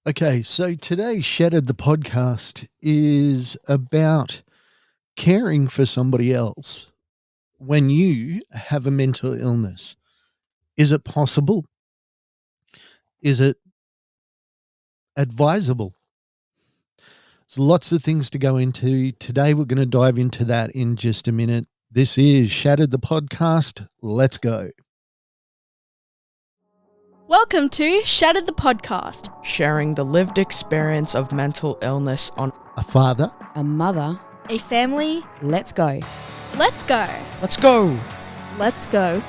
Okay, so today, Shattered the Podcast is about caring for somebody else when you have a mental illness. Is it possible? Is it advisable? There's lots of things to go into. Today, we're going to dive into that in just a minute. This is Shattered the Podcast. Let's go. Welcome to Shattered the Podcast. Sharing the lived experience of mental illness on A father, a mother. A family. Let's go. Let's go. Let's go. Let's go.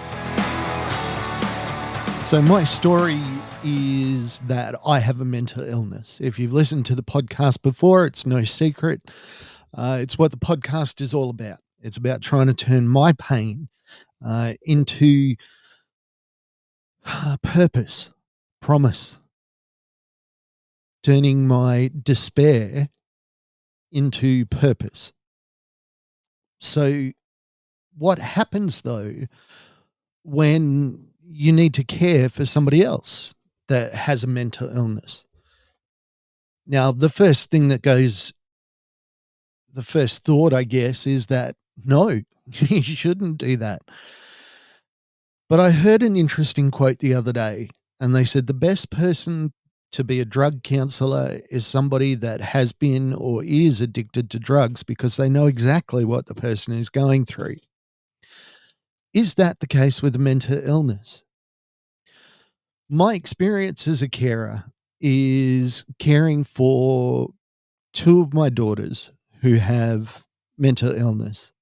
So my story is that I have a mental illness. If you've listened to the podcast before, it's no secret. It's what the podcast is all about. It's about trying to turn my pain into purpose, promise, turning my despair into purpose. So what happens though when you need to care for somebody else that has a mental illness? Now, the first thought, I guess, is that no, you shouldn't do that. But I heard an interesting quote the other day, and they said the best person to be a drug counselor is somebody that has been or is addicted to drugs because they know exactly what the person is going through. Is that the case with a mental illness? My experience as a carer is caring for two of my daughters who have mental illness.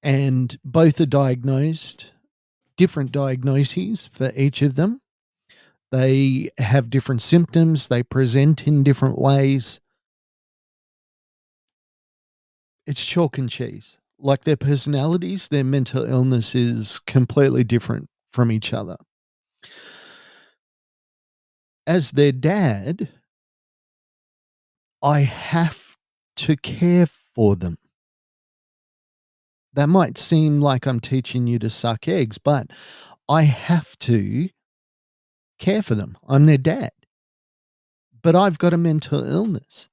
And both are diagnosed, different diagnoses for each of them. They have different symptoms. They present in different ways. It's chalk and cheese. Like their personalities, their mental illness is completely different from each other. As their dad, I have to care for them. That might seem like I'm teaching you to suck eggs, but I have to care for them. I'm their dad. But I've got a mental illness.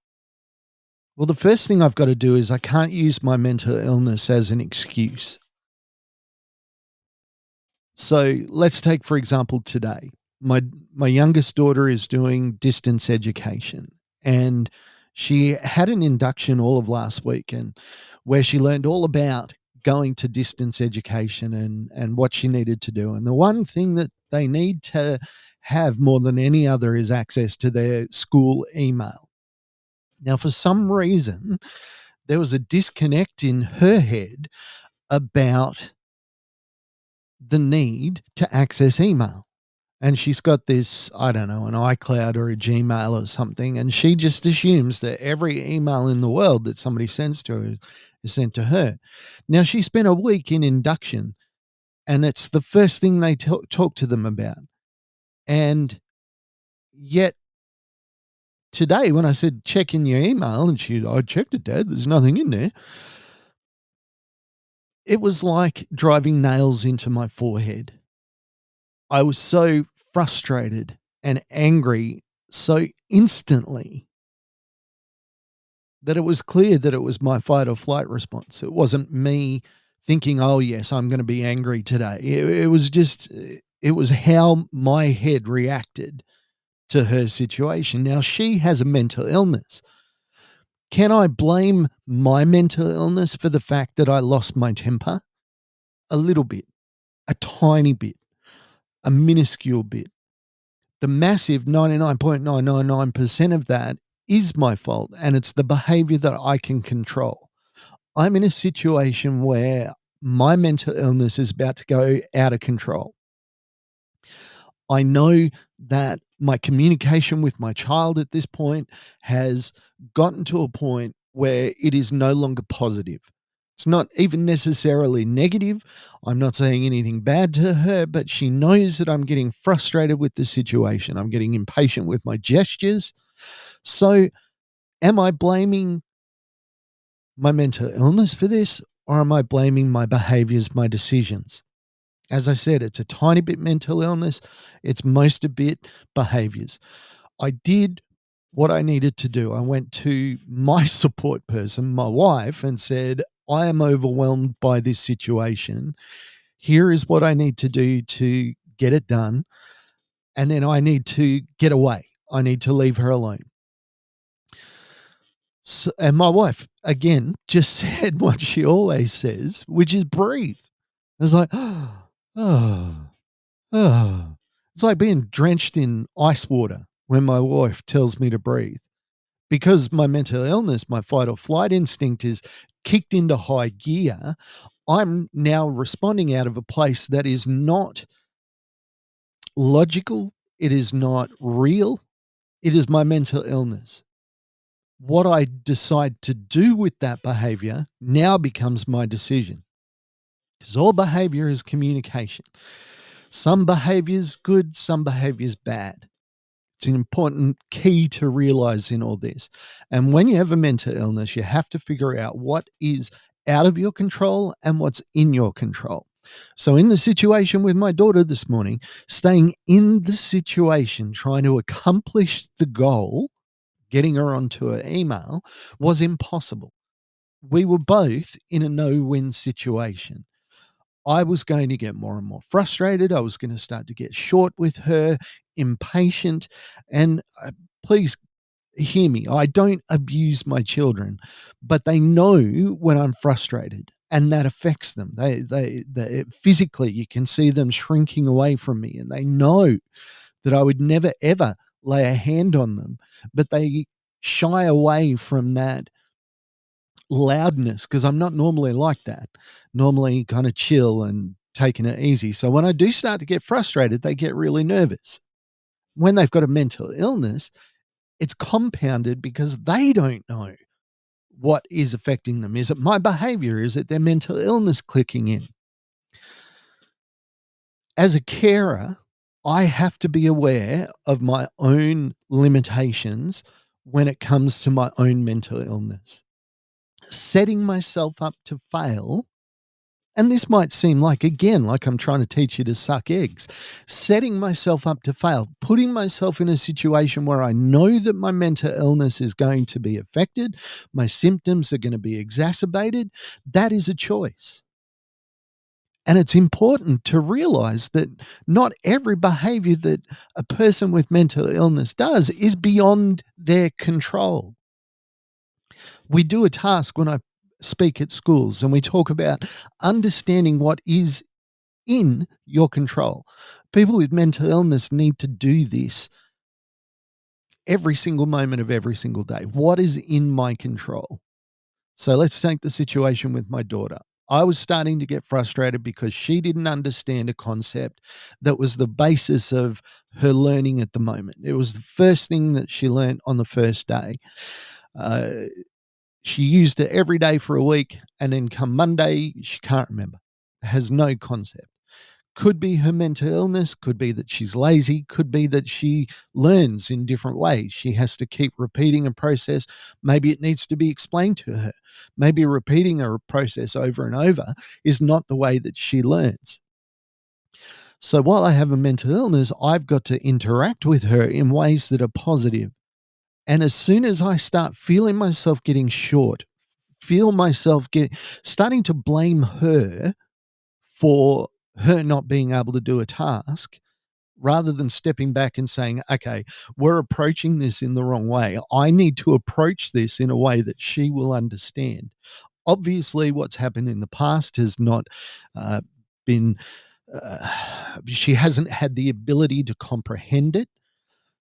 Well, the first thing I've got to do is I can't use my mental illness as an excuse. So let's take, for example, today. My youngest daughter is doing distance education, and she had an induction all of last week, and where she learned all about going to distance education and what she needed to do. And the one thing that they need to have more than any other is access to their school email. Now, for some reason, there was a disconnect in her head about the need to access email. And she's got this, I don't know, an iCloud or a Gmail or something, and she just assumes that every email in the world that somebody sends to her is sent to her. Now, she spent a week in induction, and it's the first thing they talk to them about. And yet today, when I said, check in your email, and I checked it, Dad, there's nothing in there. It was like driving nails into my forehead. I was so frustrated and angry so instantly that it was clear that it was my fight or flight response. It wasn't me thinking, oh, yes, I'm going to be angry today. It was how my head reacted to her situation. Now, she has a mental illness. Can I blame my mental illness for the fact that I lost my temper? A little bit, a tiny bit, a minuscule bit. The massive 99.999% of that is my fault, and it's the behavior that I can control. I'm in a situation where my mental illness is about to go out of control. I know that my communication with my child at this point has gotten to a point where it is no longer positive. It's not even necessarily negative. I'm not saying anything bad to her, but she knows that I'm getting frustrated with the situation. I'm getting impatient with my gestures. So am I blaming my mental illness for this, or am I blaming my behaviors, my decisions? As I said, it's a tiny bit mental illness. It's most a bit behaviors. I did what I needed to do. I went to my support person, my wife, and said, I am overwhelmed by this situation. Here is what I need to do to get it done. And then I need to get away. I need to leave her alone. So, and my wife, again, just said what she always says, which is breathe. It's like, oh. It's like being drenched in ice water when my wife tells me to breathe. Because my mental illness, my fight or flight instinct is kicked into high gear, I'm now responding out of a place that is not logical. It is not real. It is my mental illness. What I decide to do with that behavior now becomes my decision. Because all behavior is communication. Some behavior is good, some behavior is bad. It's an important key to realize in all this. And when you have a mental illness, you have to figure out what is out of your control and what's in your control. So in the situation with my daughter this morning, staying in the situation, trying to accomplish the goal, getting her onto her email, was impossible. We were both in a no-win situation. I was going to get more and more frustrated. I was going to start to get short with her, impatient. And please hear me. I don't abuse my children, but they know when I'm frustrated, and that affects them. They physically, you can see them shrinking away from me, and they know that I would never, ever lay a hand on them, but they shy away from that loudness because I'm not normally like that. Normally kind of chill and taking it easy. So when I do start to get frustrated, they get really nervous. When they've got a mental illness, it's compounded because they don't know what is affecting them. Is it my behavior? Is it their mental illness clicking in? As a carer, I have to be aware of my own limitations when it comes to my own mental illness. Setting myself up to fail, and this might seem like, again, like I'm trying to teach you to suck eggs, setting myself up to fail, putting myself in a situation where I know that my mental illness is going to be affected, my symptoms are going to be exacerbated, that is a choice. And it's important to realize that not every behavior that a person with mental illness does is beyond their control. We do a task when I speak at schools, and we talk about understanding what is in your control. People with mental illness need to do this every single moment of every single day. What is in my control? So let's take the situation with my daughter. I was starting to get frustrated because she didn't understand a concept that was the basis of her learning at the moment. It was the first thing that she learned on the first day. She used it every day for a week, and then come Monday, she can't remember. Has no concept. Could be her mental illness, could be that she's lazy, could be that she learns in different ways. She has to keep repeating a process. Maybe it needs to be explained to her. Maybe repeating a process over and over is not the way that she learns. So while I have a mental illness, I've got to interact with her in ways that are positive. And as soon as I start feeling myself getting short, feel myself starting to blame her for her not being able to do a task, rather than stepping back and saying, okay, we're approaching this in the wrong way. I need to approach this in a way that she will understand. Obviously, what's happened in the past has not been, she hasn't had the ability to comprehend it.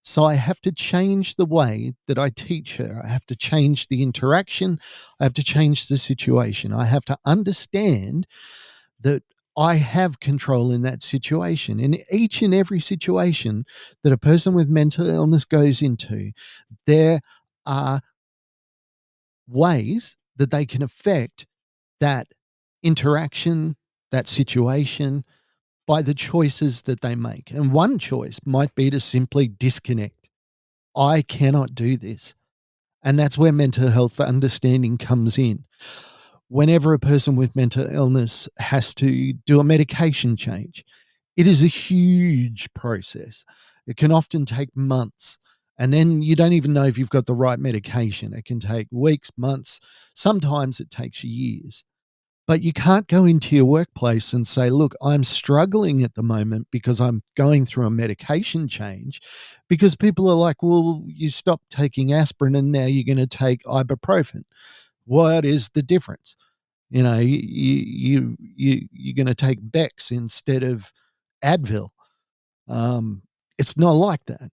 So I have to change the way that I teach her. I have to change the interaction. I have to change the situation. I have to understand that I have control in that situation. In each and every situation that a person with mental illness goes into, there are ways that they can affect that interaction, that situation, by the choices that they make. And one choice might be to simply disconnect. I cannot do this. And that's where mental health understanding comes in. whenever a person with mental illness has to do a medication change. It is a huge process. It can often take months. And then you don't even know if you've got the right medication. It can take weeks, months. Sometimes it takes years. But you can't go into your workplace and say, look, I'm struggling at the moment because I'm going through a medication change, because people are like, well, you stopped taking aspirin and now you're going to take ibuprofen. What is the difference? You're going to take Bex instead of Advil. It's not like that.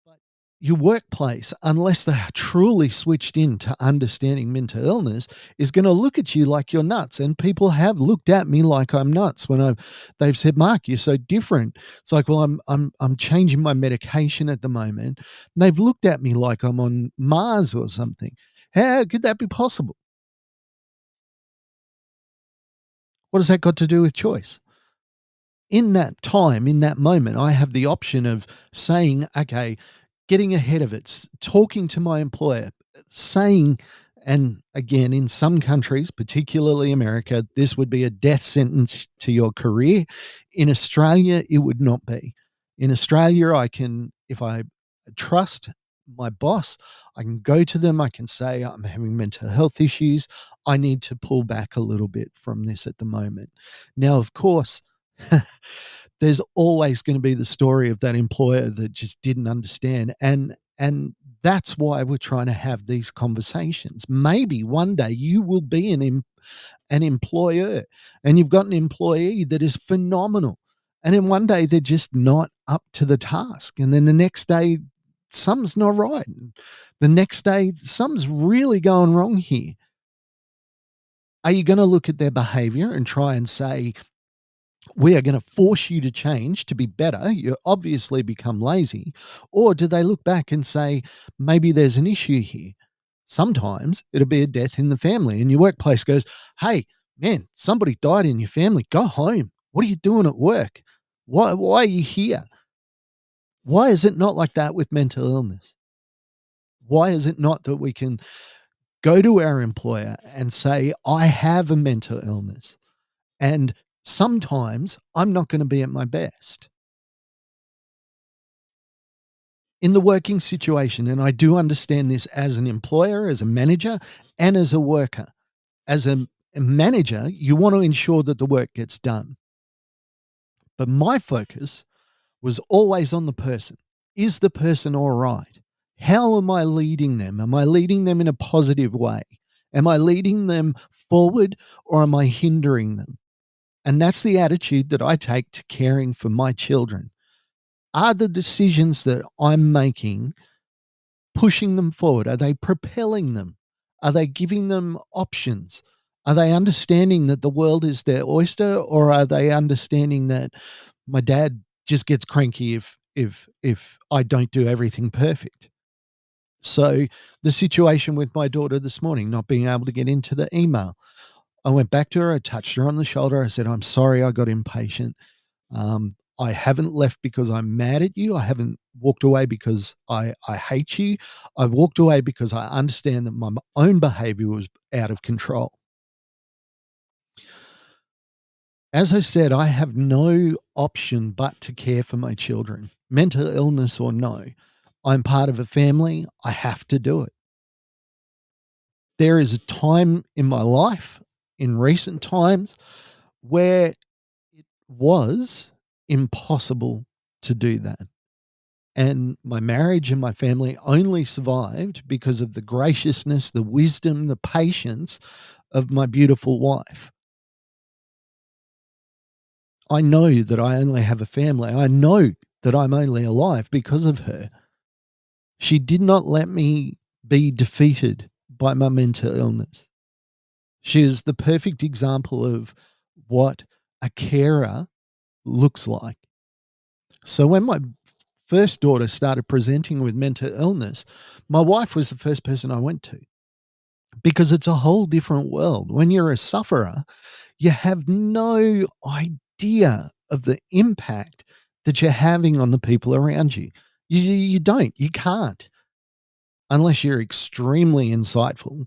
But your workplace, unless they're truly switched into understanding mental illness, is going to look at you like you're nuts. And people have looked at me like I'm nuts when they've said, Mark, you're so different. It's like, well, I'm changing my medication at the moment. And they've looked at me like I'm on Mars or something. How could that be possible? What has that got to do with choice? In that time, in that moment, I have the option of saying, okay, getting ahead of it, talking to my employer, saying, and again, in some countries, particularly America, this would be a death sentence to your career. In Australia, it would not be. In Australia, I can, if I trust my boss, I can go to them, I can say, I'm having mental health issues. I need to pull back a little bit from this at the moment. Now, of course, there's always going to be the story of that employer that just didn't understand. And that's why we're trying to have these conversations. Maybe one day you will be an employer and you've got an employee that is phenomenal. And then one day they're just not up to the task. And then the next day, something's not right. The next day, something's really going wrong here. Are you going to look at their behavior and try and say, we are going to force you to change to be better? You obviously become lazy. Or do they look back and say, maybe there's an issue here? Sometimes it'll be a death in the family and your workplace goes, hey, man, somebody died in your family. Go home. What are you doing at work? Why are you here? Why is it not like that with mental illness? Why is it not that we can go to our employer and say, I have a mental illness and sometimes I'm not going to be at my best in the working situation? And I do understand this as an employer, as a manager, and as a worker. As a manager, you want to ensure that the work gets done. But my focus was always on the person. Is the person all right? How am I leading them? Am I leading them in a positive way? Am I leading them forward or am I hindering them? And that's the attitude that I take to caring for my children. Are the decisions that I'm making pushing them forward? Are they propelling them? Are they giving them options? Are they understanding that the world is their oyster, or are they understanding that my dad just gets cranky if I don't do everything perfect? So the situation with my daughter this morning, not being able to get into the email, I went back to her, I touched her on the shoulder. I said, I'm sorry I got impatient. I haven't left because I'm mad at you. I haven't walked away because I hate you. I walked away because I understand that my own behavior was out of control. As I said, I have no option but to care for my children, mental illness or no. I'm part of a family. I have to do it. There is a time in my life, in recent times, where it was impossible to do that. And my marriage and my family only survived because of the graciousness, the wisdom, the patience of my beautiful wife. I know that I only have a family. I know that I'm only alive because of her. She did not let me be defeated by my mental illness. She is the perfect example of what a carer looks like. So when my first daughter started presenting with mental illness, my wife was the first person I went to, because it's a whole different world. When you're a sufferer, you have no idea of the impact that you're having on the people around you. You can't, unless you're extremely insightful.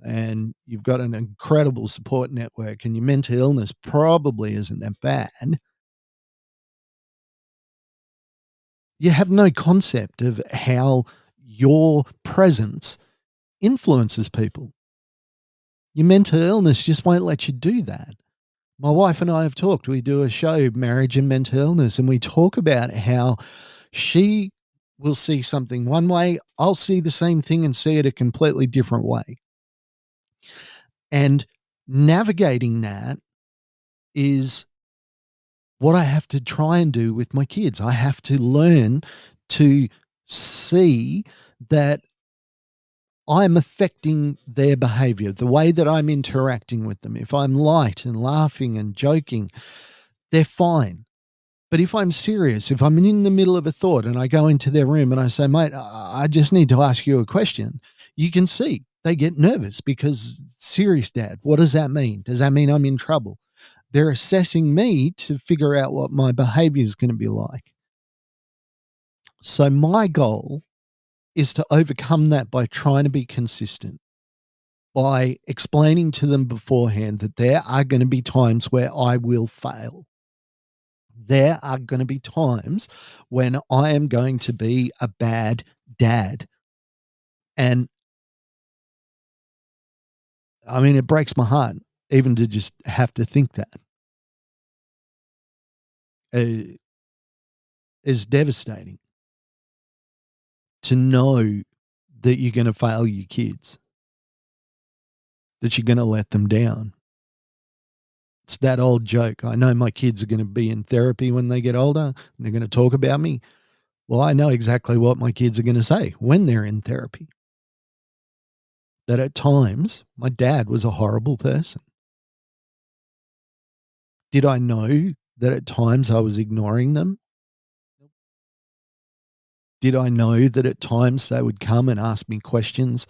and you've got an incredible support network and your mental illness probably isn't that bad, you have no concept of how your presence influences people. Your mental illness just won't let you do that. My wife and I have talked. We do a show, Marriage and Mental Illness, and we talk about how she will see something one way, I'll see the same thing and see it a completely different way. And navigating that is what I have to try and do with my kids. I have to learn to see that I'm affecting their behavior, the way that I'm interacting with them. If I'm light and laughing and joking, they're fine. But if I'm serious, if I'm in the middle of a thought and I go into their room and I say, mate, I just need to ask you a question, you can see they get nervous because, serious, Dad, what does that mean? Does that mean I'm in trouble? They're assessing me to figure out what my behavior is going to be like. So my goal is to overcome that by trying to be consistent, by explaining to them beforehand that there are going to be times where I will fail. There are going to be times when I am going to be a bad dad. And I mean, it breaks my heart even to just have to think that. It's devastating to know that you're going to fail your kids, that you're going to let them down. It's that old joke. I know my kids are going to be in therapy when they get older and they're going to talk about me. Well, I know exactly what my kids are going to say when they're in therapy. That at times my dad was a horrible person. Did I know that at times I was ignoring them? Did I know that at times they would come and ask me questions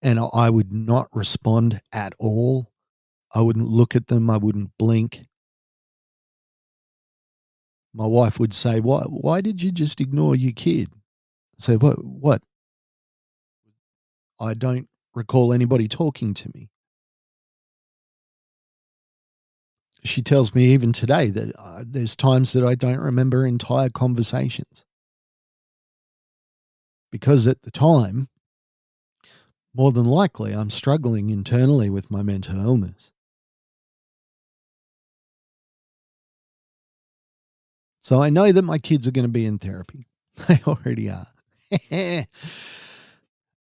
and I would not respond at all? I wouldn't look at them. I wouldn't blink. My wife would say, why did you just ignore your kid? I say, what? I don't recall anybody talking to me. She tells me even today that there's times that I don't remember entire conversations. Because at the time, more than likely, I'm struggling internally with my mental illness. So I know that my kids are going to be in therapy. They already are. And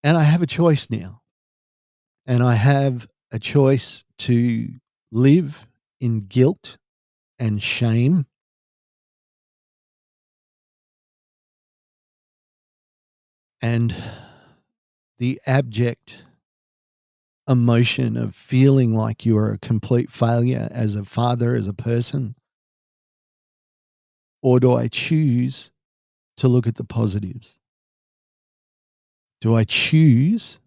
I have a choice now. And I have a choice to live in guilt and shame, and the abject emotion of feeling like you are a complete failure as a father, as a person? Or do I choose to look at the positives? Do I choose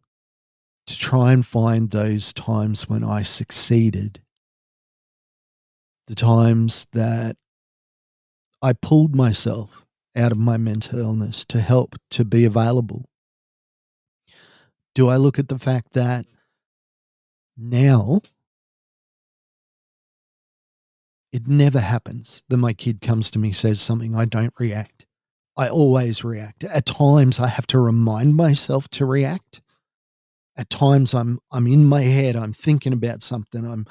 to try and find those times when I succeeded? The times that I pulled myself out of my mental illness to help, to be available? Do I look at the fact that now it never happens that my kid comes to me, says something, I don't react? I always react. At times I have to remind myself to react. At times I'm in my head, I'm thinking about something, I'm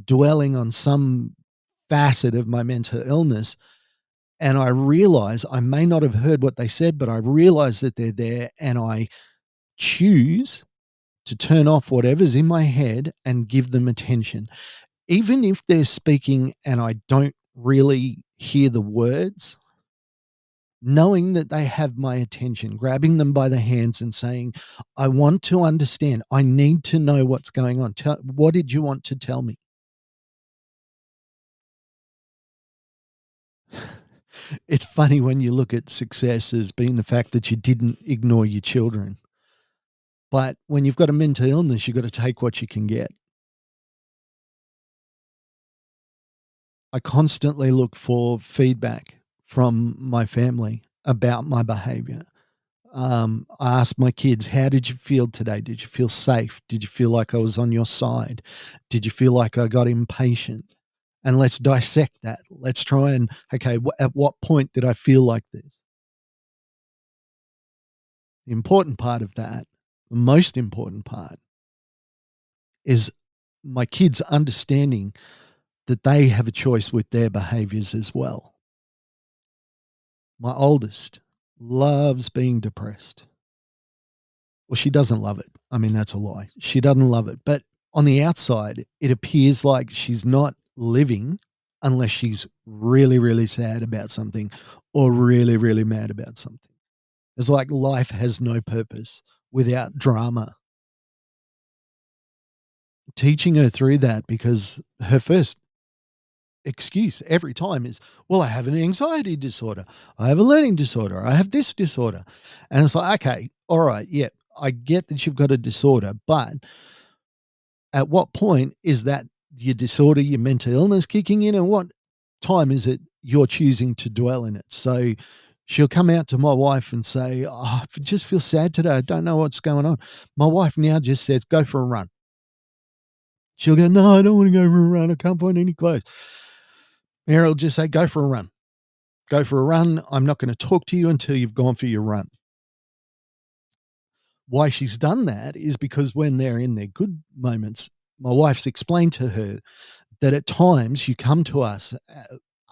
dwelling on some facet of my mental illness, and I realize I may not have heard what they said, but I realize that they're there, and I choose to turn off whatever's in my head and give them attention. Even if they're speaking and I don't really hear the words, knowing that they have my attention, grabbing them by the hands and saying, I want to understand. I need to know what's going on. What did you want to tell me? It's funny when you look at success as being the fact that you didn't ignore your children. But when you've got a mental illness, you've got to take what you can get. I constantly look for feedback from my family about my behavior. I asked my kids, how did you feel today? Did you feel safe? Did you feel like I was on your side? Did you feel like I got impatient? And let's dissect that. Let's try and, okay, at what point did I feel like this? The important part of that, the most important part, is my kids understanding that they have a choice with their behaviors as well. My oldest loves being depressed. Well, she doesn't love it. I mean, that's a lie. She doesn't love it. But on the outside, it appears like she's not living unless she's really, really sad about something or really, really mad about something. It's like life has no purpose without drama. Teaching her through that, because her first excuse every time is, well, I have an anxiety disorder. I have a learning disorder. I have this disorder. And it's like, okay, all right, yeah, I get that you've got a disorder, but at what point is that your disorder, your mental illness kicking in? And what time is it you're choosing to dwell in it? So she'll come out to my wife and say, oh, I just feel sad today. I don't know what's going on. My wife now just says, go for a run. She'll go, no, I don't want to go for a run. I can't find any clothes. Mary will just say, go for a run. Go for a run. I'm not going to talk to you until you've gone for your run. Why she's done that is because when they're in their good moments, my wife's explained to her that at times you come to us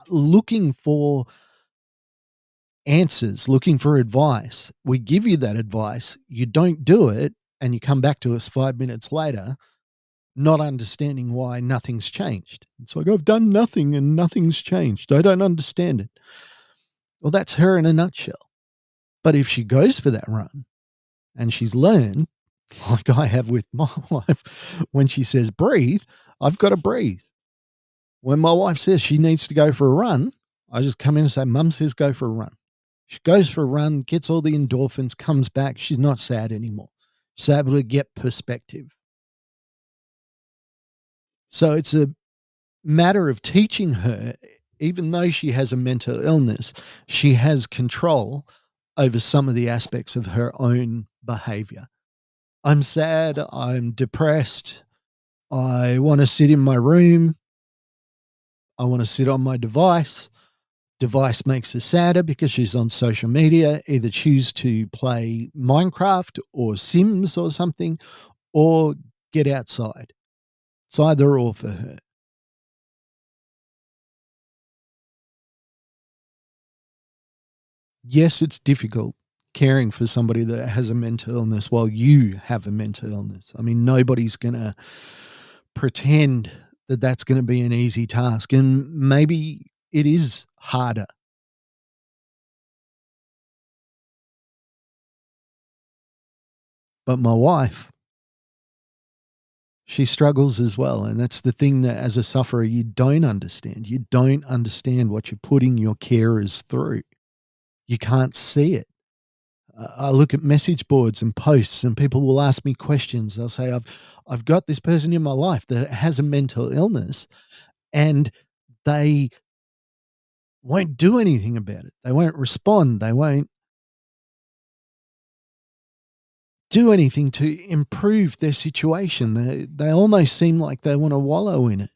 looking for answers, looking for advice. We give you that advice. You don't do it. And you come back to us 5 minutes later, not understanding why nothing's changed. It's like, I've done nothing and nothing's changed. I don't understand it. Well, that's her in a nutshell. But if she goes for that run and she's learned, like I have with my wife, when she says breathe, I've got to breathe. When my wife says she needs to go for a run, I just come in and say, Mum says go for a run. She goes for a run, gets all the endorphins, comes back. She's not sad anymore. She's able to get perspective. So it's a matter of teaching her, even though she has a mental illness, she has control over some of the aspects of her own behavior. I'm sad. I'm depressed. I want to sit in my room. I want to sit on my device. Device makes her sadder because she's on social media, either choose to play Minecraft or Sims or something, or get outside. It's either or for her. Yes, it's difficult caring for somebody that has a mental illness while you have a mental illness. I mean, nobody's going to pretend that that's going to be an easy task. And maybe it is harder. But my wife, she struggles as well. And that's the thing that as a sufferer, you don't understand. You don't understand what you're putting your carers through. You can't see it. I look at message boards and posts and people will ask me questions. They'll say, I've got this person in my life that has a mental illness and they won't do anything about it. They won't respond. They won't do anything to improve their situation. They almost seem like they want to wallow in it.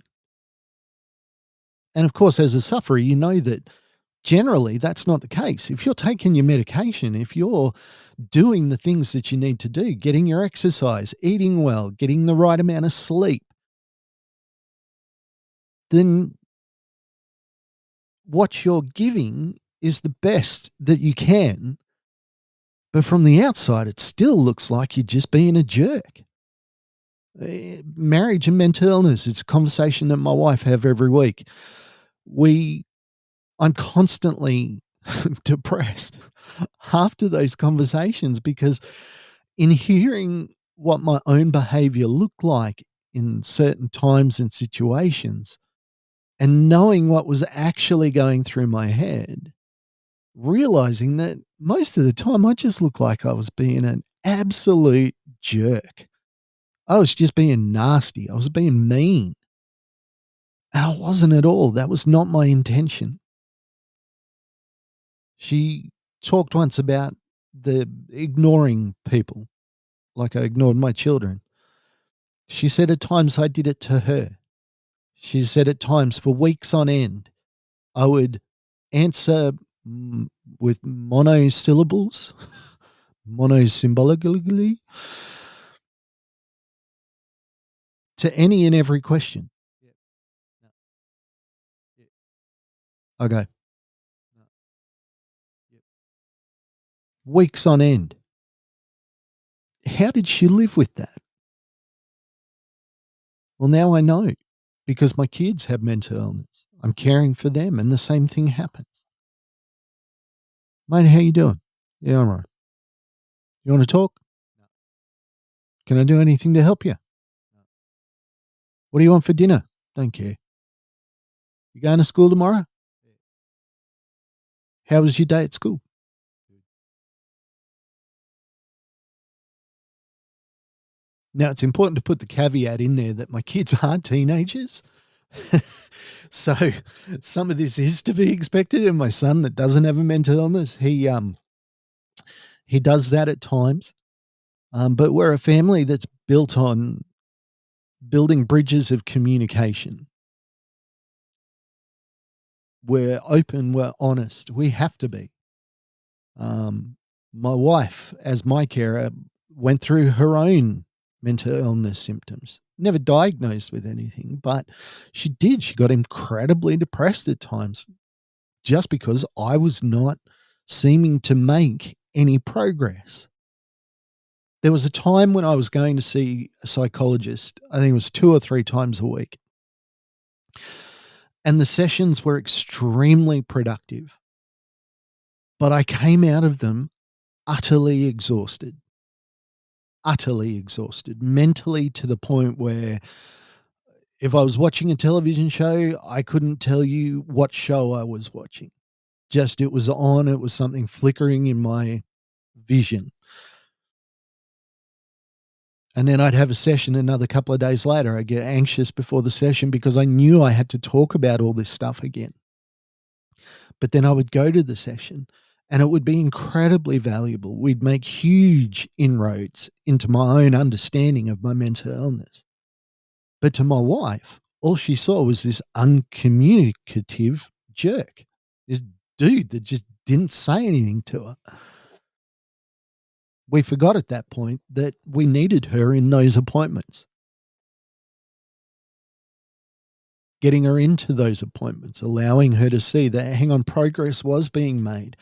And of course, as a sufferer, you know that generally that's not the case. If you're taking your medication, if you're doing the things that you need to do, getting your exercise, eating well, getting the right amount of sleep, then what you're giving is the best that you can. But from the outside, it still looks like you're just being a jerk. Marriage and mental illness, it's a conversation that my wife have every week. I'm constantly depressed after those conversations because in hearing what my own behavior looked like in certain times and situations and knowing what was actually going through my head, realizing that most of the time I just looked like I was being an absolute jerk. I was just being nasty. I was being mean. And I wasn't at all. That was not my intention. She talked once about the ignoring people, like I ignored my children. She said at times I did it to her. She said at times for weeks on end, I would answer with monosyllables, monosymbolically, to any and every question. I go, weeks on end. How did she live with that? Well, now I know, because my kids have mental illness. I'm caring for them, and the same thing happens. Mate, how you doing? Yeah, I'm all right. You want to talk? Can I do anything to help you? What do you want for dinner? Don't care. You going to school tomorrow? How was your day at school? Now, it's important to put the caveat in there that my kids are teenagers. So some of this is to be expected. And my son that doesn't have a mental illness, he does that at times. But we're a family that's built on building bridges of communication. We're open, we're honest. We have to be. My wife, as my carer, went through her own mental illness symptoms. Never diagnosed with anything, but she did. She got incredibly depressed at times just because I was not seeming to make any progress. There was a time when I was going to see a psychologist, I think it was 2 or 3 times a week. And the sessions were extremely productive. But I came out of them utterly exhausted, mentally, to the point where if I was watching a television show, I couldn't tell you what show I was watching. Just it was on, it was something flickering in my vision. And then I'd have a session another couple of days later. I'd get anxious before the session because I knew I had to talk about all this stuff again. But then I would go to the session and it would be incredibly valuable. We'd make huge inroads into my own understanding of my mental illness. But to my wife, all she saw was this uncommunicative jerk, this dude that just didn't say anything to her. We forgot at that point that we needed her in those appointments. Getting her into those appointments, allowing her to see that, hang on, progress was being made.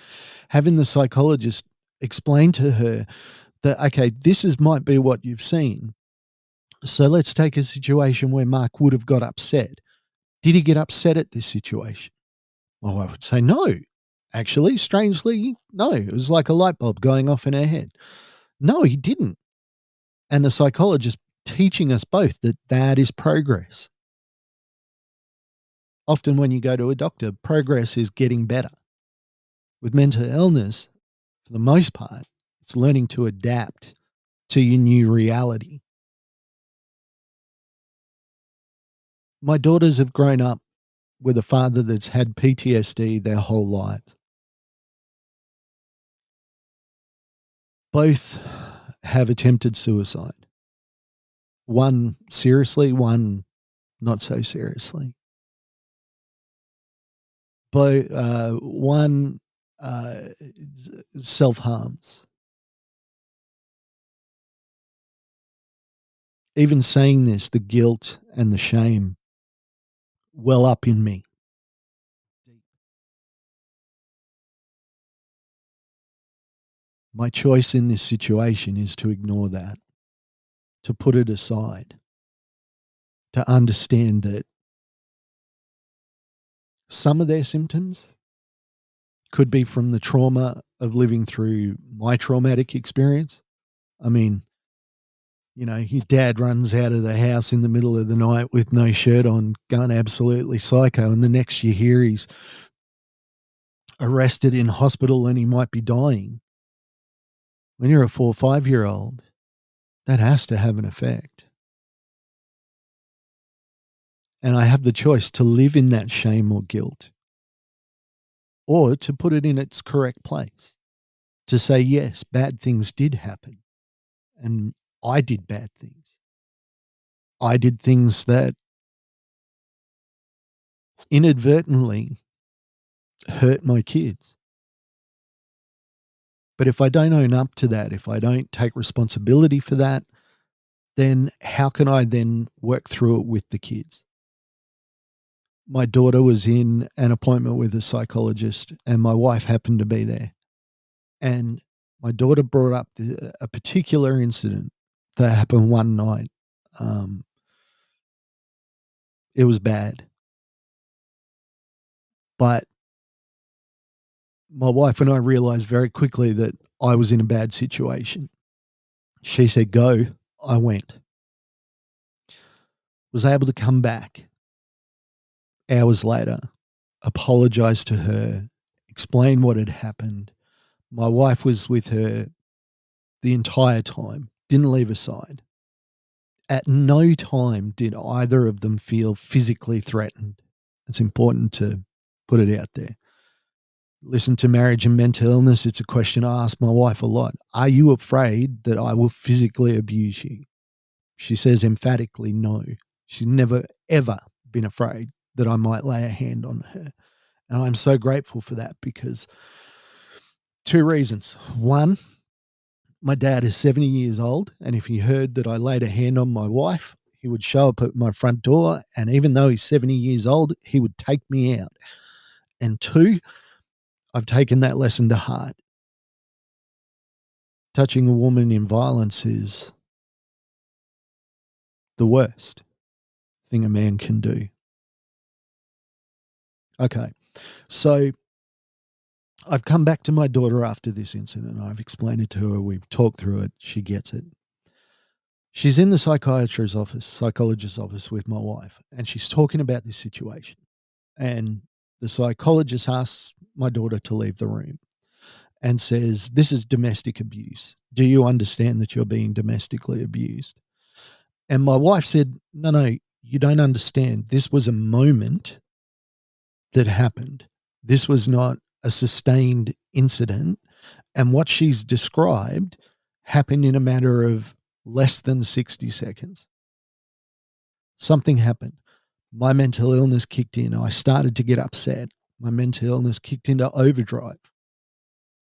Having the psychologist explain to her that, okay, might be what you've seen. So let's take a situation where Mark would have got upset. Did he get upset at this situation? Well, I would say no. Actually, strangely, no. It was like a light bulb going off in her head. No, he didn't. And the psychologist teaching us both that is progress. Often when you go to a doctor, progress is getting better. With mental illness, for the most part, it's learning to adapt to your new reality. My daughters have grown up with a father that's had PTSD their whole lives. Both have attempted suicide. One seriously, one not so seriously. But one self-harms. Even saying this, the guilt and the shame well up in me. My choice in this situation is to ignore that, to put it aside, to understand that some of their symptoms could be from the trauma of living through my traumatic experience. I mean, your dad runs out of the house in the middle of the night with no shirt on, going absolutely psycho, and the next you hear he's arrested in hospital and he might be dying. When you're a 4 or 5-year-old, that has to have an effect. And I have the choice to live in that shame or guilt, or to put it in its correct place. to say, yes, bad things did happen. And I did bad things. I did things that inadvertently hurt my kids. But if I don't own up to that, if I don't take responsibility for that, then how can I then work through it with the kids? My daughter was in an appointment with a psychologist and my wife happened to be there. And my daughter brought up a particular incident that happened one night. It was bad. But my wife and I realized very quickly that I was in a bad situation. She said, go. I went. Was able to come back hours later, apologize to her, explain what had happened. My wife was with her the entire time, didn't leave her side. At no time did either of them feel physically threatened. It's important to put it out there. Listen to Marriage and Mental Illness. It's a question I ask my wife a lot. Are you afraid that I will physically abuse you? She says emphatically no. She's never, ever been afraid that I might lay a hand on her. And I'm so grateful for that because two reasons. One, my dad is 70 years old, and if he heard that I laid a hand on my wife, he would show up at my front door, and even though he's 70 years old, he would take me out. And two, I've taken that lesson to heart. Touching a woman in violence is the worst thing a man can do. Okay, so I've come back to my daughter after this incident. I've explained it to her. We've talked through it. She gets it. She's in the psychologist's office with my wife, and she's talking about this situation. And the psychologist asks my daughter to leave the room and says, this is domestic abuse. Do you understand that you're being domestically abused? And my wife said, no, you don't understand. This was a moment that happened. This was not a sustained incident. And what she's described happened in a matter of less than 60 seconds. Something happened. My mental illness kicked in. I started to get upset. My mental illness kicked into overdrive.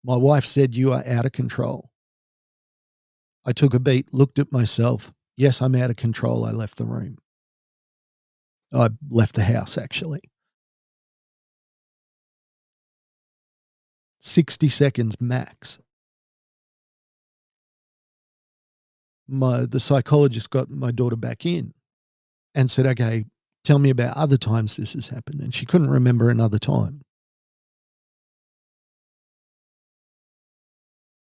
My wife said, you are out of control. I took a beat, looked at myself. Yes, I'm out of control. I left the room. I left the house, actually. 60 seconds max. The psychologist got my daughter back in and said, okay, tell me about other times this has happened. And she couldn't remember another time.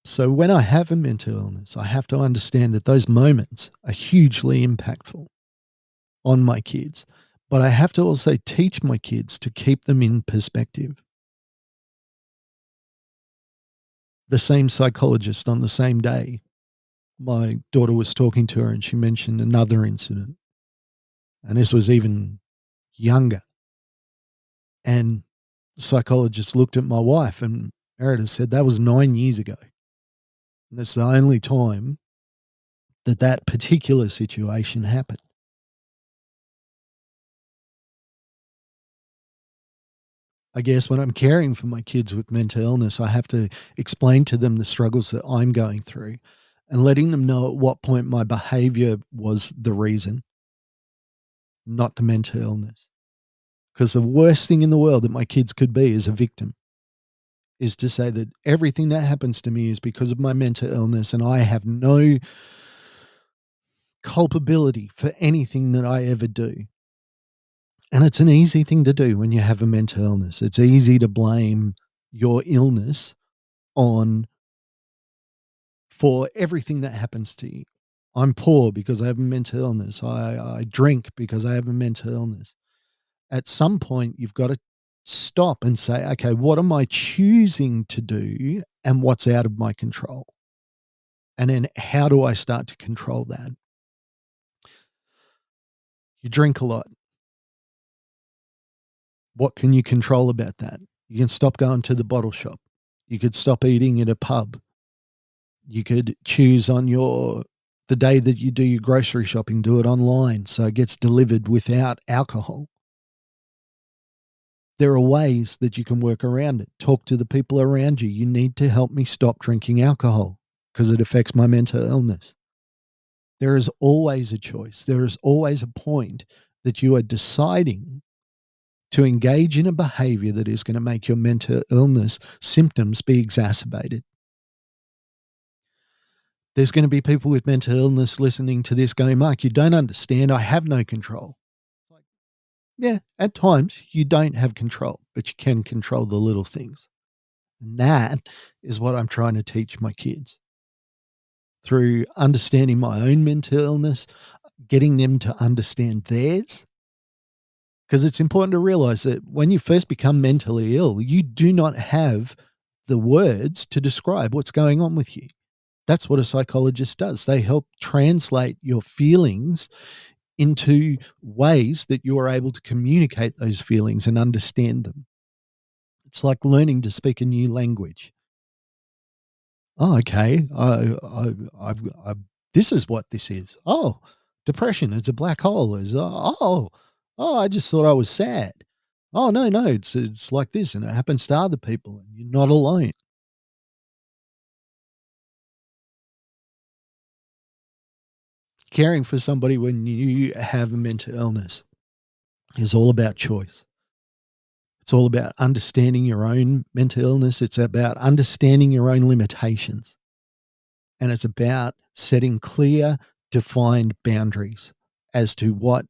So when I have a mental illness, I have to understand that those moments are hugely impactful on my kids. But I have to also teach my kids to keep them in perspective. The same psychologist on the same day, my daughter was talking to her and she mentioned another incident. And this was even younger. And the psychologist looked at my wife and Meredith said, that was 9 years ago. And that's the only time that particular situation happened. I guess when I'm caring for my kids with mental illness, I have to explain to them the struggles that I'm going through and letting them know at what point my behavior was the reason, not the mental illness. Because the worst thing in the world that my kids could be is a victim, is to say that everything that happens to me is because of my mental illness and I have no culpability for anything that I ever do. And it's an easy thing to do when you have a mental illness. It's easy to blame your illness for everything that happens to you. I'm poor because I have a mental illness. I drink because I have a mental illness. At some point, you've got to stop and say, okay, what am I choosing to do and what's out of my control? And then how do I start to control that? You drink a lot. What can you control about that? You can stop going to the bottle shop. You could stop eating at a pub. You could choose on the day that you do your grocery shopping, do it online so it gets delivered without alcohol. There are ways that you can work around it. Talk to the people around you. You need to help me stop drinking alcohol because it affects my mental illness. There is always a choice. There is always a point that you are deciding to engage in a behavior that is going to make your mental illness symptoms be exacerbated. There's going to be people with mental illness listening to this going, Mark, you don't understand. I have no control. Yeah, at times you don't have control, but you can control the little things. And that is what I'm trying to teach my kids through understanding my own mental illness, getting them to understand theirs. Because it's important to realize that when you first become mentally ill, you do not have the words to describe what's going on with you. That's what a psychologist does. They help translate your feelings into ways that you are able to communicate those feelings and understand them. It's like learning to speak a new language. Oh, okay. This is what this is. Oh, depression. It's a black hole. I just thought I was sad. Oh, no, it's like this, and it happens to other people, and you're not alone. Caring for somebody when you have a mental illness is all about choice. It's all about understanding your own mental illness. It's about understanding your own limitations. And it's about setting clear, defined boundaries as to what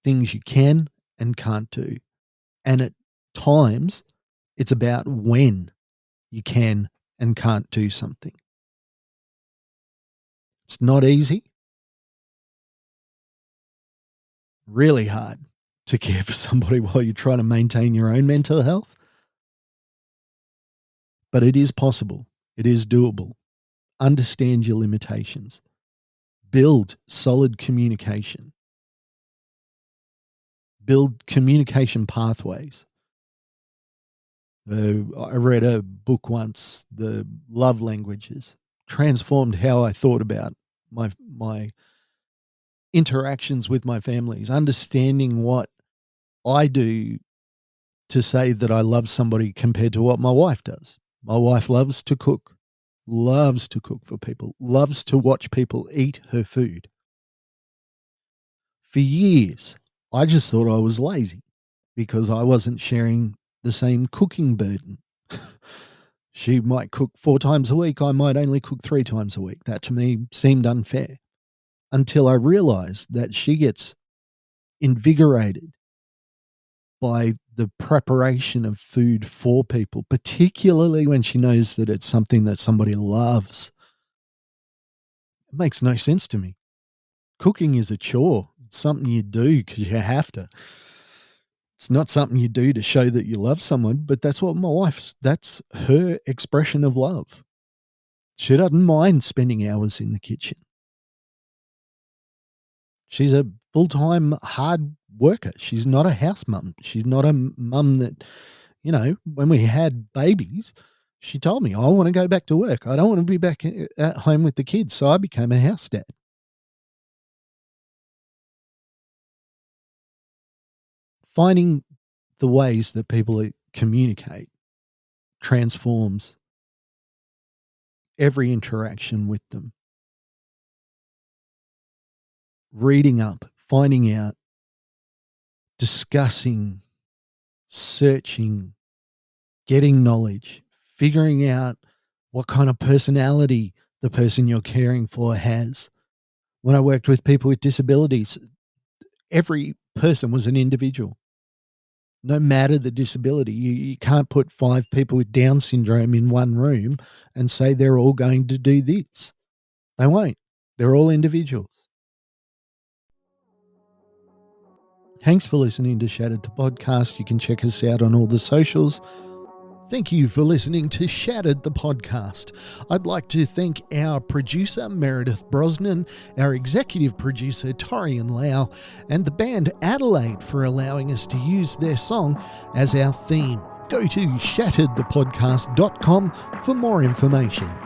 things you can and can't do. And at times, it's about when you can and can't do something. It's not easy. Really hard to care for somebody while you're trying to maintain your own mental health. But it is possible. It is doable. Understand your limitations. Build solid communication. Build communication pathways. I read a book once, The Love Languages, transformed how I thought about my interactions with my families, understanding what I do to say that I love somebody compared to what my wife does. My wife loves to cook for people, loves to watch people eat her food. For years, I just thought I was lazy because I wasn't sharing the same cooking burden. She might cook 4 times a week. I might only cook 3 times a week. That to me seemed unfair until I realized that she gets invigorated by the preparation of food for people, particularly when she knows that it's something that somebody loves. It makes no sense to me. Cooking is a chore. It's something you do because you have to. It's not something you do to show that you love someone, but that's what that's her expression of love. She doesn't mind spending hours in the kitchen. She's a full-time hard worker. She's not a house mum. She's not a mum that, when we had babies, she told me, I want to go back to work. I don't want to be back at home with the kids. So I became a house dad. Finding the ways that people communicate transforms every interaction with them. Reading up, finding out, discussing, searching, getting knowledge, figuring out what kind of personality the person you're caring for has. When I worked with people with disabilities, every person was an individual. No matter the disability, you can't put 5 people with Down syndrome in one room and say they're all going to do this. They won't. They're all individuals. Thanks for listening to Shattered the Podcast. You can check us out on all the socials. Thank you for listening to Shattered the Podcast. I'd like to thank our producer, Meredith Brosnan, our executive producer, Torian Lau, and the band Adelaide for allowing us to use their song as our theme. Go to shatteredthepodcast.com for more information.